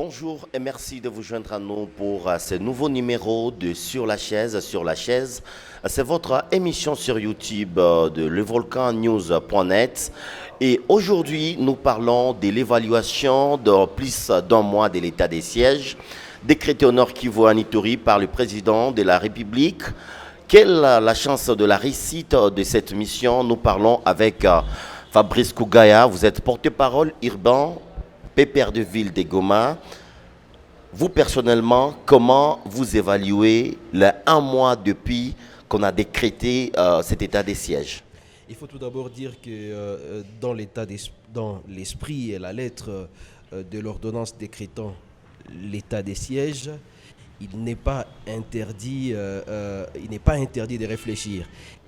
Bonjour et merci de vous joindre à nous pour ce nouveau numéro de Sur la chaise. Sur la chaise, c'est votre émission sur YouTube de levolcannews.net. Et aujourd'hui, nous parlons de l'évaluation de plus d'un mois de l'état des sièges, décrété au Nord Kivu à Ituri par le président de la République. Quelle est la chance de la réussite de cette mission? Nous parlons avec Fabrice Kougaya. Vous êtes porte-parole urbain, pépère de ville de Goma. Vous, personnellement, comment vous évaluez le un mois depuis qu'on a décrété cet état des sièges? Il faut tout d'abord dire que dans l'esprit et la lettre de l'ordonnance décrétant l'état des sièges, il n'est pas interdit de réfléchir.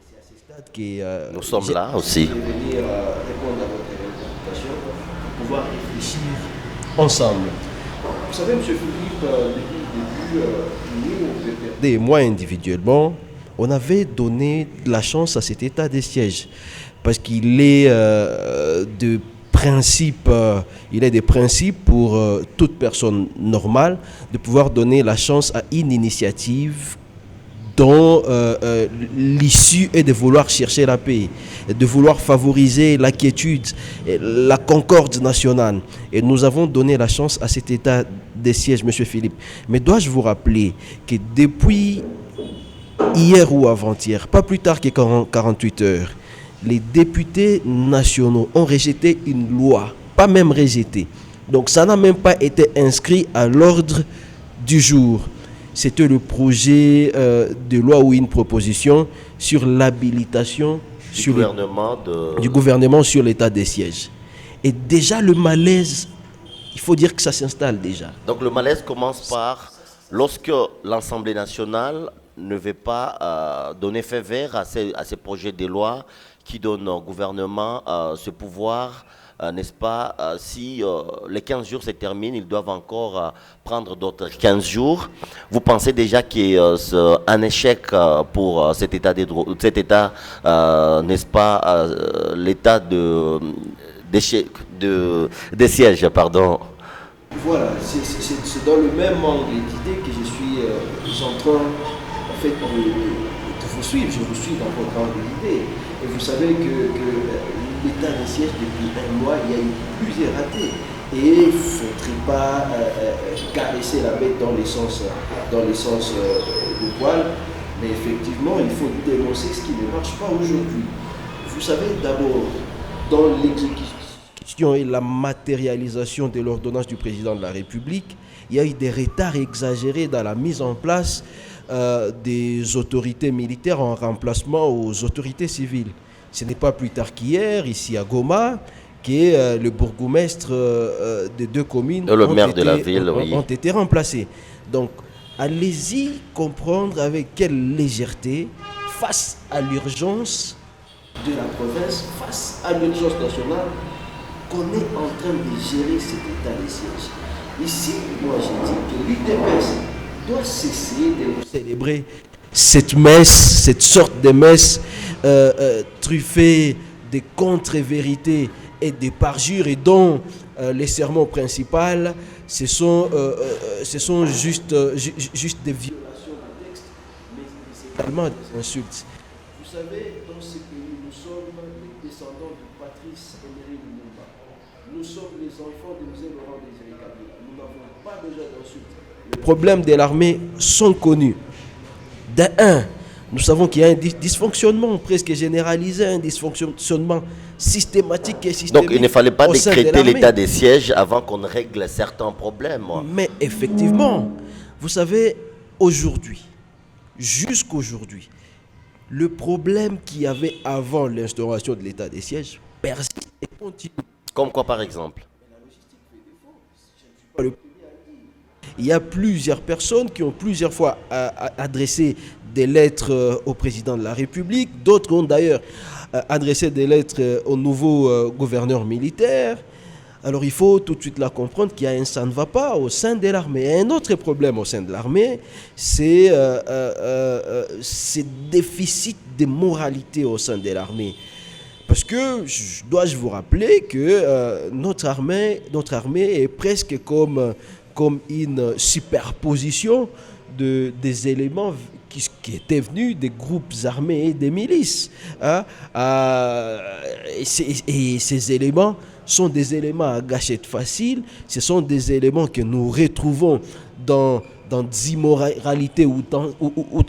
C'est à ce stade que nous sommes là aussi. Je vais venir répondre à votre invitation pour pouvoir réfléchir ensemble. Vous savez, M. Philippe, depuis le début, nous, PPRD, moi individuellement, on avait donné de la chance à cet état des sièges parce qu'il est de principe, il est des principes pour toute personne normale de pouvoir donner la chance à une initiative dont l'issue est de vouloir chercher la paix, de vouloir favoriser la quiétude, la concorde nationale. Et nous avons donné la chance à cet état des sièges, M. Philippe. Mais dois-je vous rappeler que depuis hier ou avant-hier, pas plus tard que 48 heures, les députés nationaux ont rejeté une loi, pas même rejeté. Donc ça n'a même pas été inscrit à l'ordre du jour. C'était le projet de loi ou une proposition sur l'habilitation du gouvernement sur l'état des sièges. Et déjà le malaise, il faut dire que ça s'installe déjà. Donc le malaise commence par lorsque l'Assemblée nationale ne veut pas donner fait vert à ces projets de loi qui donnent au gouvernement ce pouvoir, n'est-ce pas, si les 15 jours se terminent, ils doivent encore prendre d'autres 15 jours. Vous pensez déjà que c'est un échec pour cet état, n'est-ce pas, l'état des sièges, pardon. Voilà, c'est dans le même angle d'idée que je suis en train en fait, de vous suivre. Je vous suis dans votre angle d'idée. Et vous savez que l'état des sièges, depuis un mois, il y a eu plusieurs ratés. Et il ne faudrait pas caresser la bête dans les sens du poil. Mais effectivement, il faut dénoncer ce qui ne marche pas aujourd'hui. Vous savez, d'abord, dans l'exécution et la matérialisation de l'ordonnance du président de la République, il y a eu des retards exagérés dans la mise en place des autorités militaires en remplacement aux autorités civiles. Ce n'est pas plus tard qu'hier, ici à Goma, que le bourgmestre des deux communes ont été remplacés. Donc, allez-y comprendre avec quelle légèreté, face à l'urgence de la province, face à l'urgence nationale, qu'on est en train de gérer cet état des sièges. Ici, moi j'ai dit que l'UDPS doit cesser de célébrer cette messe, cette sorte de messe truffée de contre-vérités et de parjures et dont les sermons principaux, ce sont juste des violations de texte, mais c'est également des insultes. Vous savez, dans ce pays, nous sommes les descendants de Patrice Emery Lumumba. Nous sommes les enfants de José Laurent Désiré Kabila. Nous n'avons pas déjà d'insultes. Les problèmes de l'armée sont connus. D'un, nous savons qu'il y a un dysfonctionnement presque généralisé, un dysfonctionnement systématique et systémique. Donc il ne fallait pas décréter l'état des sièges avant qu'on règle certains problèmes. Mais effectivement, vous savez, aujourd'hui, jusqu'aujourd'hui, le problème qu'il y avait avant l'instauration de l'état des sièges persiste et continue. Comme quoi par exemple? Il y a plusieurs personnes qui ont plusieurs fois adressé des lettres au président de la République. D'autres ont d'ailleurs adressé des lettres au nouveau gouverneur militaire. Alors il faut tout de suite là comprendre qu'il y a un ça ne va pas au sein de l'armée. Et un autre problème au sein de l'armée, c'est ce déficit de moralité au sein de l'armée. Parce que, dois-je vous rappeler que notre armée est presque comme comme une superposition des éléments qui étaient venus des groupes armés et des milices. Hein. Et ces éléments sont des éléments à gâchette facile, ce sont des éléments que nous retrouvons dans des immoralités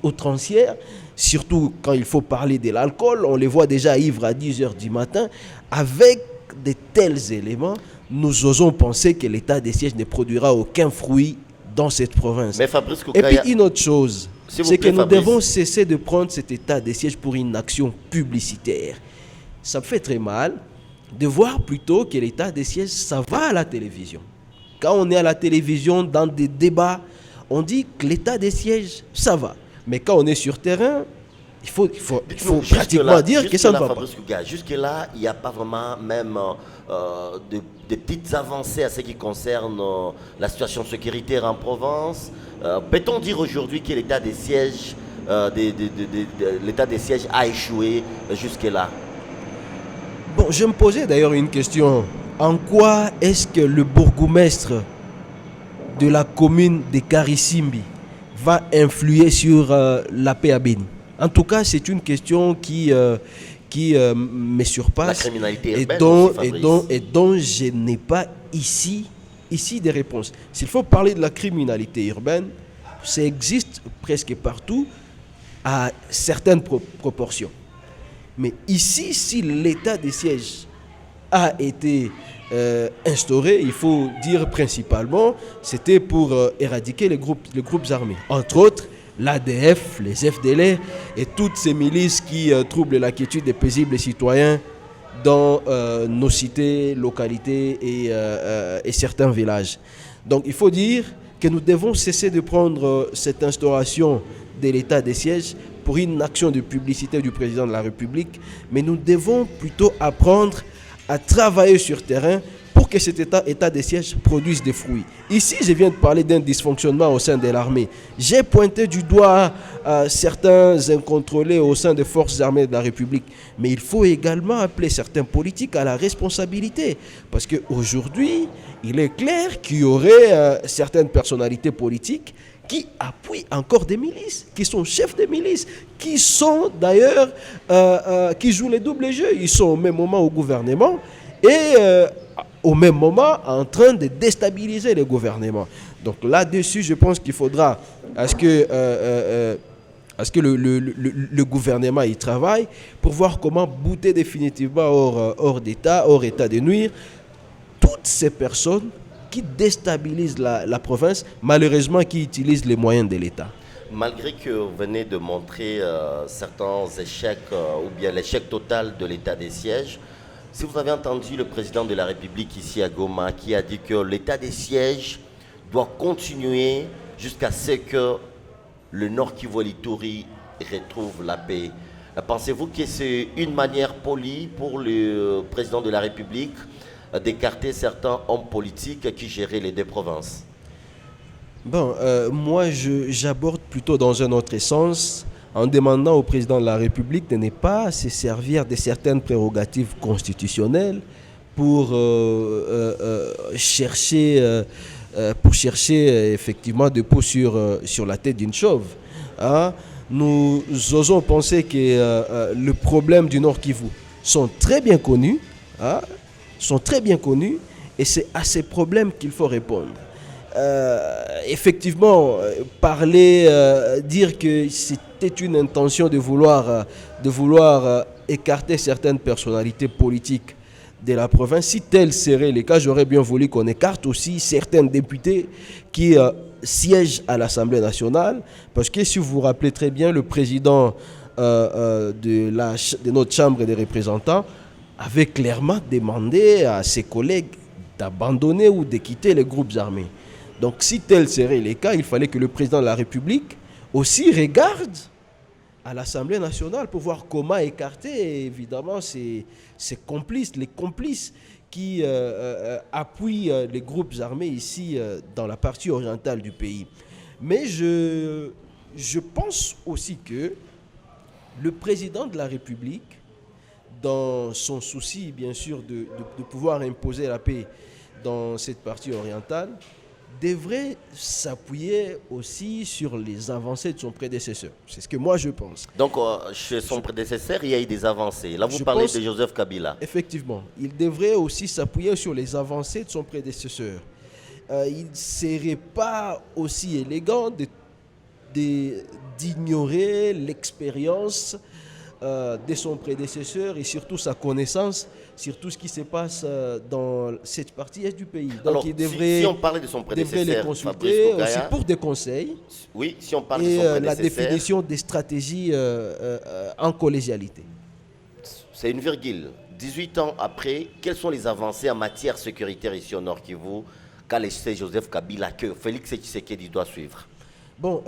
outrancières, surtout quand il faut parler de l'alcool. On les voit déjà ivres à 10h du matin. Avec de tels éléments, nous osons penser que l'état de siège ne produira aucun fruit dans cette province. Mais Fabrice Et puis une autre chose, c'est que nous Fabrice, devons cesser de prendre cet état de siège pour une action publicitaire. Ça me fait très mal de voir plutôt que l'état de siège, ça va à la télévision. Quand on est à la télévision, dans des débats, on dit que l'état de siège, ça va. Mais quand on est sur terrain, il faut pratiquement dire que ça ne va pas. Jusque-là, il n'y a pas vraiment même de petites avancées à ce qui concerne la situation sécuritaire en Provence. Peut-on dire aujourd'hui que l'état des sièges, l'état des sièges a échoué jusque-là? Bon, je me posais d'ailleurs une question. En quoi est-ce que le bourgmestre de la commune de Karisimbi va influer sur la paix à Béni? En tout cas, c'est une question qui me surpasse. La criminalité urbaine et dont je n'ai pas ici des réponses. S'il faut parler de la criminalité urbaine, ça existe presque partout à certaines proportions. Mais ici, si l'état de siège a été instauré, il faut dire principalement, c'était pour éradiquer les groupes armés. Entre autres, l'ADF, les FDLR et toutes ces milices qui troublent la quiétude des paisibles citoyens dans nos cités, localités et certains villages. Donc il faut dire que nous devons cesser de prendre cette instauration de l'état de siège pour une action de publicité du président de la République, mais nous devons plutôt apprendre à travailler sur terrain pour que cet état de siège produise des fruits. Ici, je viens de parler d'un dysfonctionnement au sein de l'armée. J'ai pointé du doigt certains incontrôlés au sein des forces armées de la République. Mais il faut également appeler certains politiques à la responsabilité. Parce qu'aujourd'hui, il est clair qu'il y aurait certaines personnalités politiques qui appuient encore des milices, qui sont chefs des milices, qui sont d'ailleurs, qui jouent les doubles jeux. Ils sont au même moment au gouvernement et au même moment en train de déstabiliser le gouvernement. Donc là-dessus, je pense qu'il faudra à ce que le gouvernement y travaille pour voir comment bouter définitivement hors d'état, hors état de nuire, toutes ces personnes qui déstabilisent la province, malheureusement qui utilisent les moyens de l'État. Malgré que vous venez de montrer certains échecs ou bien l'échec total de l'état des sièges, si vous avez entendu le président de la République ici à Goma qui a dit que l'état des sièges doit continuer jusqu'à ce que le Nord Kivu-Ituri retrouve la paix. Pensez-vous que c'est une manière polie pour le président de la République d'écarter certains hommes politiques qui géraient les deux provinces? Bon, moi j'aborde plutôt dans un autre sens, en demandant au président de la République de ne pas se servir de certaines prérogatives constitutionnelles pour chercher effectivement de peau sur la tête d'une chauve. Hein? Nous osons penser que le problème du Nord Kivu sont très bien connus, hein? Et c'est à ces problèmes qu'il faut répondre. Effectivement, dire que c'était une intention de vouloir écarter certaines personnalités politiques de la province, si tel serait le cas, j'aurais bien voulu qu'on écarte aussi certains députés qui siègent à l'Assemblée nationale, parce que si vous vous rappelez très bien, le président de notre Chambre des représentants avait clairement demandé à ses collègues d'abandonner ou de quitter les groupes armés. Donc si tel serait le cas, il fallait que le président de la République aussi regarde à l'Assemblée nationale pour voir comment écarter évidemment les complices qui appuient les groupes armés ici dans la partie orientale du pays. Mais je pense aussi que le président de la République, dans son souci bien sûr de pouvoir imposer la paix dans cette partie orientale, devrait s'appuyer aussi sur les avancées de son prédécesseur. C'est ce que moi je pense. Donc, chez son prédécesseur, il y a eu des avancées. Là, vous Je parlez pense- de Joseph Kabila. Effectivement, il devrait aussi s'appuyer sur les avancées de son prédécesseur. Il ne serait pas aussi élégant d'ignorer l'expérience de son prédécesseur et surtout sa connaissance sur tout ce qui se passe dans cette partie est du pays. Donc Alors, il devrait, si on parlait de son devrait les prédécesseur, Fabrice consulter aussi Kogaya, pour des conseils oui, si on parle de et son la prédécesseur, définition des stratégies en collégialité. c'est une virgule. 18 ans après, quelles sont les avancées en matière sécuritaire ici au Nord Kivu qu'a laissé Joseph Kabila que Félix Tshisekedi doit suivre? Bon,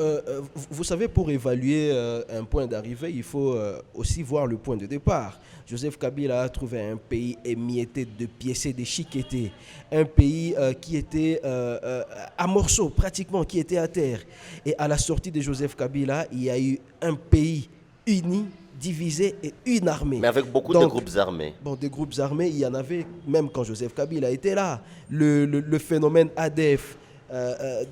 vous savez, pour évaluer un point d'arrivée, il faut aussi voir le point de départ. Joseph Kabila a trouvé un pays émietté, de piécés, déchiqueté, un pays qui était à morceaux pratiquement, qui était à terre. Et à la sortie de Joseph Kabila, il y a eu un pays uni, divisé et une armée. Mais avec beaucoup de Donc, groupes armés. Bon, des groupes armés, il y en avait même quand Joseph Kabila était là. Le phénomène ADF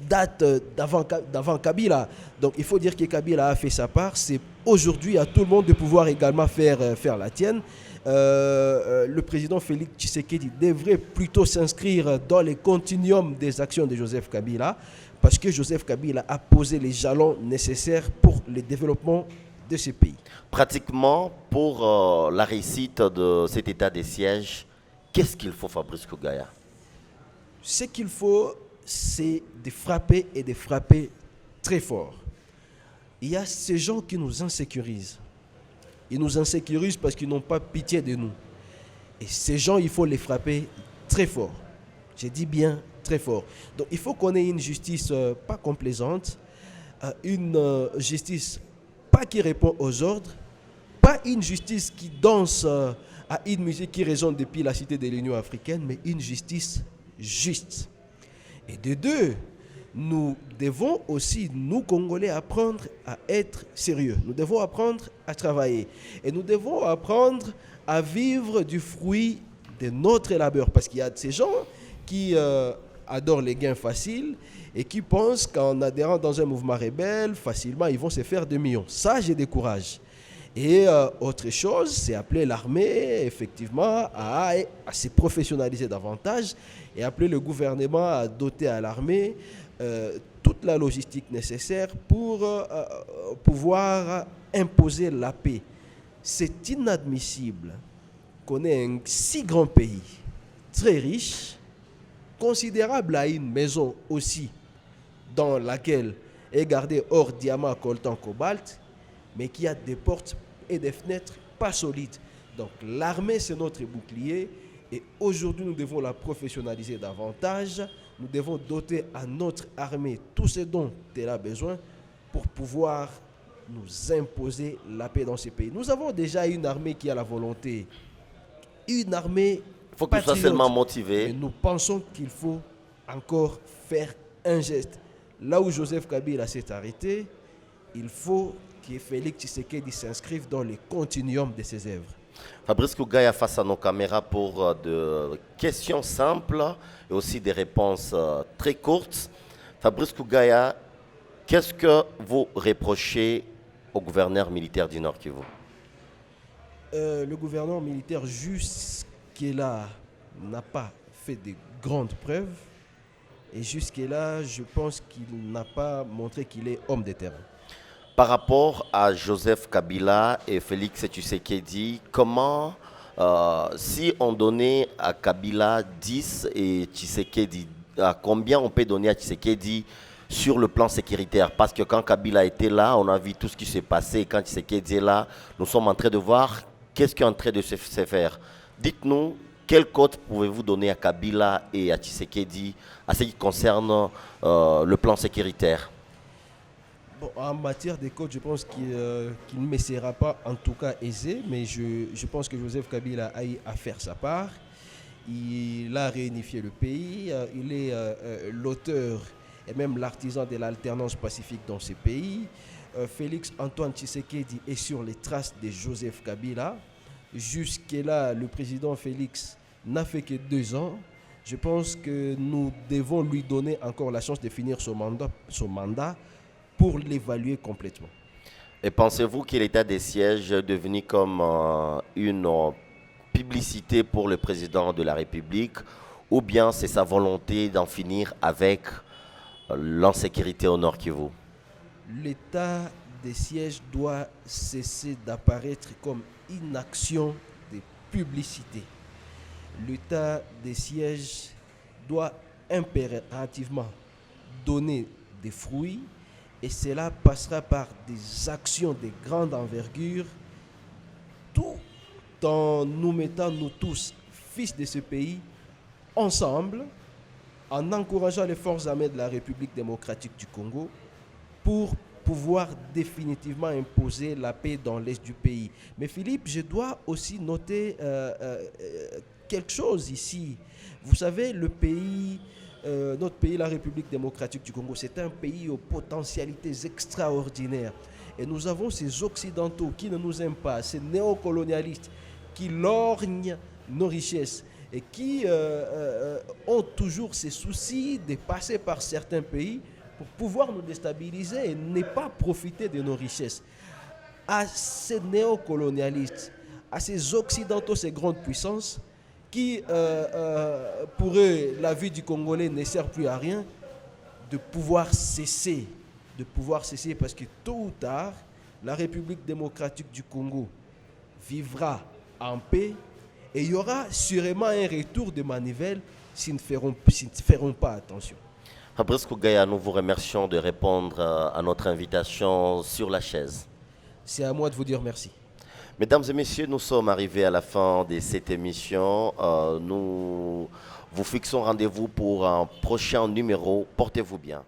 date d'avant Kabila. Donc il faut dire que Kabila a fait sa part. C'est aujourd'hui à tout le monde de pouvoir également faire la tienne. Le président Félix Tshisekedi devrait plutôt s'inscrire dans les continuums des actions de Joseph Kabila parce que Joseph Kabila a posé les jalons nécessaires pour le développement de ce pays. Pratiquement, pour la réussite de cet état de siège, qu'est-ce qu'il faut, Fabrice Kogaya? Ce qu'il faut, c'est de frapper et de frapper très fort. Il y a ces gens qui nous insécurisent. Ils nous insécurisent parce qu'ils n'ont pas pitié de nous. Et ces gens, il faut les frapper très fort. Je dis bien très fort. Donc il faut qu'on ait une justice pas complaisante, une justice pas qui répond aux ordres, pas une justice qui danse à une musique qui résonne depuis la cité de l'Union africaine, mais une justice juste. Et de deux, nous devons aussi, nous Congolais, apprendre à être sérieux. Nous devons apprendre à travailler. Et nous devons apprendre à vivre du fruit de notre labeur. Parce qu'il y a de ces gens qui adorent les gains faciles et qui pensent qu'en adhérant dans un mouvement rebelle, facilement, ils vont se faire des millions. Ça, je décourage. Et autre chose, c'est appeler l'armée, effectivement, à se professionnaliser davantage et appeler le gouvernement à doter à l'armée toute la logistique nécessaire pour pouvoir imposer la paix. C'est inadmissible qu'on ait un si grand pays, très riche, considérable à une maison aussi, dans laquelle est gardé or, diamant, coltan, cobalt, mais qui a des portes et des fenêtres pas solides. Donc l'armée, c'est notre bouclier et aujourd'hui, nous devons la professionnaliser davantage. Nous devons doter à notre armée tout ce dont elle a besoin pour pouvoir nous imposer la paix dans ces pays. Nous avons déjà une armée qui a la volonté, une armée Il faut qu'il soit patriote. seulement motivé. Mais nous pensons qu'il faut encore faire un geste. Là où Joseph Kabila s'est arrêté, il faut que Félix Tshisekedi s'inscrive dans le continuum de ses œuvres. Fabrice Kogaya face à nos caméras pour de questions simples et aussi des réponses très courtes. Fabrice Kogaya, qu'est-ce que vous reprochez au gouverneur militaire du Nord Kivu? Le gouverneur militaire jusque-là n'a pas fait de grandes preuves et jusque-là, je pense qu'il n'a pas montré qu'il est homme de terrain. Par rapport à Joseph Kabila et Félix Tshisekedi, comment, si on donnait à Kabila 10 et Tshisekedi, à combien on peut donner à Tshisekedi sur le plan sécuritaire? Parce que quand Kabila était là, on a vu tout ce qui s'est passé. Quand Tshisekedi est là, nous sommes en train de voir qu'est-ce qui est en train de se faire. Dites-nous, quelle cote pouvez-vous donner à Kabila et à Tshisekedi à ce qui concerne le plan sécuritaire? Bon, en matière de coach, je pense qu'il ne me sera pas en tout cas aisé, mais je pense que Joseph Kabila a eu à faire sa part. Il a réunifié le pays, il est l'auteur et même l'artisan de l'alternance pacifique dans ce pays. Félix Antoine Tshisekedi est sur les traces de Joseph Kabila. Jusque-là, le président Félix n'a fait que 2 ans. Je pense que nous devons lui donner encore la chance de finir son mandat pour l'évaluer complètement. Et pensez-vous que l'état des sièges est devenu comme une publicité pour le président de la République ou bien c'est sa volonté d'en finir avec l'insécurité au Nord Kivu? L'état des sièges doit cesser d'apparaître comme une action de publicité. L'état des sièges doit impérativement donner des fruits et cela passera par des actions de grande envergure, tout en nous mettant, nous tous, fils de ce pays, ensemble, en encourageant les forces armées de la République démocratique du Congo pour pouvoir définitivement imposer la paix dans l'est du pays. Mais Philippe, je dois aussi noter quelque chose ici. Vous savez, notre pays, la République démocratique du Congo, c'est un pays aux potentialités extraordinaires. Et nous avons ces Occidentaux qui ne nous aiment pas, ces néocolonialistes qui lorgnent nos richesses et qui ont toujours ces soucis de passer par certains pays pour pouvoir nous déstabiliser et ne pas profiter de nos richesses. À ces néocolonialistes, à ces Occidentaux, ces grandes puissances, qui, pour eux, la vie du Congolais ne sert plus à rien, de pouvoir cesser parce que tôt ou tard, la République démocratique du Congo vivra en paix et il y aura sûrement un retour de manivelle s'ils ne feront pas attention. Abresco Gaïa, nous vous remercions de répondre à notre invitation sur la chaise. C'est à moi de vous dire merci. Mesdames et messieurs, nous sommes arrivés à la fin de cette émission. Nous vous fixons rendez-vous pour un prochain numéro. Portez-vous bien.